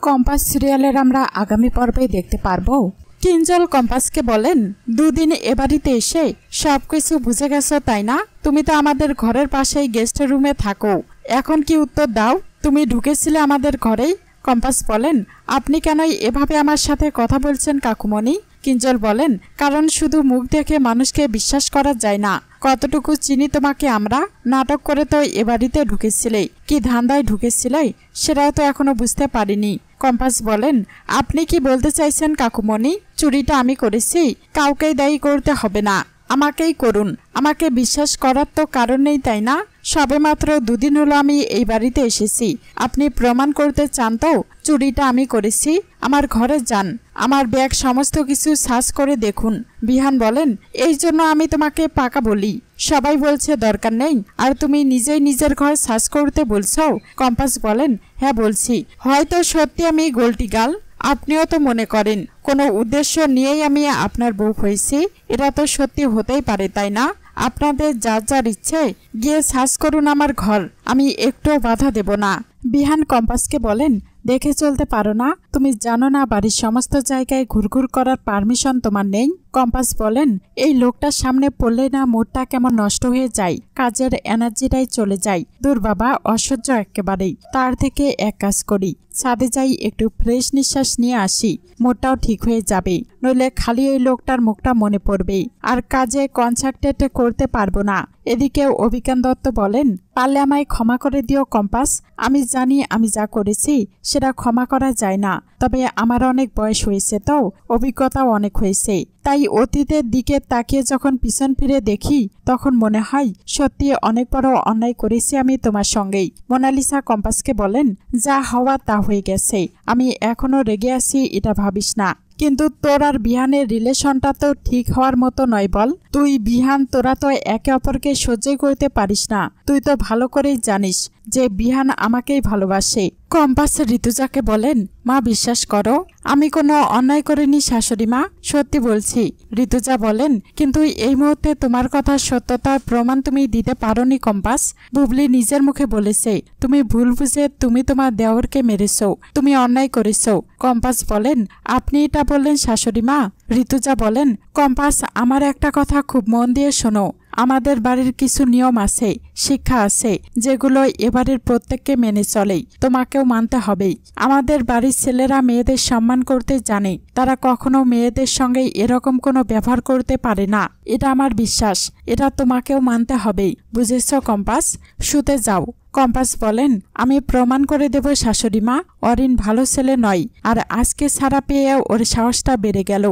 Compass সিরিয়ালের আমরা আগামী পর্বে দেখতে পারবো। কিঞ্জল কম্পাসকে বলেন, দুদিন এ বাড়িতে এসে সবকিছু বুঝে গেছো তাই না? তুমি তো আমাদের ঘরের পাশেই গেস্ট রুমে থাকো, এখন কি উত্তর দাও? তুমি ঢুকেছিলে আমাদের ঘরেই। কম্পাস বলেন, আপনি কেন এভাবে আমার সাথে কথা বলছেন কাকুমণি? কিঞ্জল বলেন, কারণ শুধু মুখ দেখে মানুষকে বিশ্বাস করা যায় না। কতটুকু চিনি তোমাকে আমরা? নাটক করে তো এ বাড়িতে ঢুকেছিলে, কি ধান্দায় ঢুকেছিলে সেটাও তো এখনো বুঝতে পারিনি। কম্পাস বলেন, আপনি কি বলতে চাইছেন কাকুমণি? চুরিটা আমি করেছি, কাউকেই দায়ী করতে হবে না, আমাকেই করুন। আমাকে বিশ্বাস করার তো কারণ নেই তাই না? সবেমাত্র দুদিন হলো আমি এই বাড়িতে এসেছি, আপনি প্রমাণ করতে চান তো চুরিটা আমি করেছি? আমার ঘরে যান, আমার ব্যাগ সমস্ত কিছু সার্চ করে দেখুন। বিহান বলেন, এই জন্য আমি তোমাকে পাকা বলি, সবাই বলছে দরকার নেই, আর তুমি নিজেই নিজের ঘর সার্চ করতে বলছো। কম্পাস বলেন, হ্যাঁ বলছি, হয়তো সত্যি আমি গোলটি গাল, আপনিও তো মনে করেন কোনো উদ্দেশ্য নিয়েই আমি আপনার বউ হয়েছি, এটা তো সত্যি হতেই পারে তাই না? আপনাদের যার যার ইচ্ছে গিয়ে সার্চ করুন আমার ঘর, আমি একটুও বাধা দেব না। বিহান কম্পাসকে বলেন, দেখে চলতে পারো না? তুমি জানো না বাড়ির সমস্ত জায়গায় ঘুরঘুর করার পারমিশন তোমার নেই? কম্পাস বলেন, এই লোকটার সামনে পড়লে না মুডটা কেমন নষ্ট হয়ে যায়, কাজের এনার্জিটাই চলে যায়। দূর বাবা, অসহ্য একেবারেই। তার থেকে এক কাজ করি, ছাদে যাই, একটু ফ্রেশ নিঃশ্বাস নিয়ে আসি, মুডটাও ঠিক হয়ে যাবে, নইলে খালি এই লোকটার মুখটা মনে পড়বে, আর কাজে কনসেন্ট্রেট করতে পারবো না। এদিকে অভিজ্ঞান দত্ত বলেন, পারলে আমায় ক্ষমা করে দিও কম্পাস, আমি জানি আমি যা করেছি সেটা ক্ষমা করা যায় না, তবে আমার অনেক বয়স হয়েছে তো, অভিজ্ঞতাও অনেক হয়েছে, তাই অতীতের দিকে তাকিয়ে যখন পিছন ফিরে দেখি তখন মনে হয় সত্যি অনেক বড় অন্যায় করেছি আমি তোমার সঙ্গেই। মোনালিসা কম্পাসকে বলেন, যা হওয়া তা হয়ে গেছে, আমি এখনো রেগে আছি এটা ভাবিস না, কিন্তু তোর আর বিহানের রিলেশনটা তো ঠিক হওয়ার মতো নয় বল। তুই বিহান তোরা তো একে অপরকে সহ্যই করতে পারিস না, তুই তো ভালো করেই জানিস যে বিহান আমাকেই ভালোবাসে। কম্পাস ঋতুজাকে বলেন, মা বিশ্বাস করো, আমি কোনো অন্যায় করিনি শাশুড়ি মা, সত্যি বলছি। ঋতুজা বলেন, কিন্তু এই মুহূর্তে তোমার কথা সত্যতার প্রমাণ তুমি দিতে পারোনি কম্পাস, বুবলি নিজের মুখে বলেছে তুমি ভুল বুঝে তুমি তোমার দেওরকে মেরেছো, তুমি অন্যায় করেছো। কম্পাস বলেন, আপনি এটা বললেন শাশুড়ি মা? ঋতুজা বলেন, কম্পাস আমার একটা কথা খুব মন দিয়ে শোনো, আমাদের বাড়ির কিছু নিয়ম আছে, শিক্ষা আছে, যেগুলো এবারের প্রত্যেককে মেনে চলে, তোমাকেও মানতে হবেই। আমাদের বাড়ির ছেলেরা মেয়েদের সম্মান করতে জানে, তারা কখনো মেয়েদের সঙ্গে এরকম কোনো ব্যবহার করতে পারে না, এটা আমার বিশ্বাস, এটা তোমাকেও মানতে হবেই, বুঝেছ কম্পাস? শুতে যাও। কম্পাস বলেন, আমি প্রমাণ করে দেব শাশুড়ি মা, অরিন ভালো ছেলে নয়, আর আজকে ছাড়া পেয়ে ওর সাহসটা বেড়ে গেল।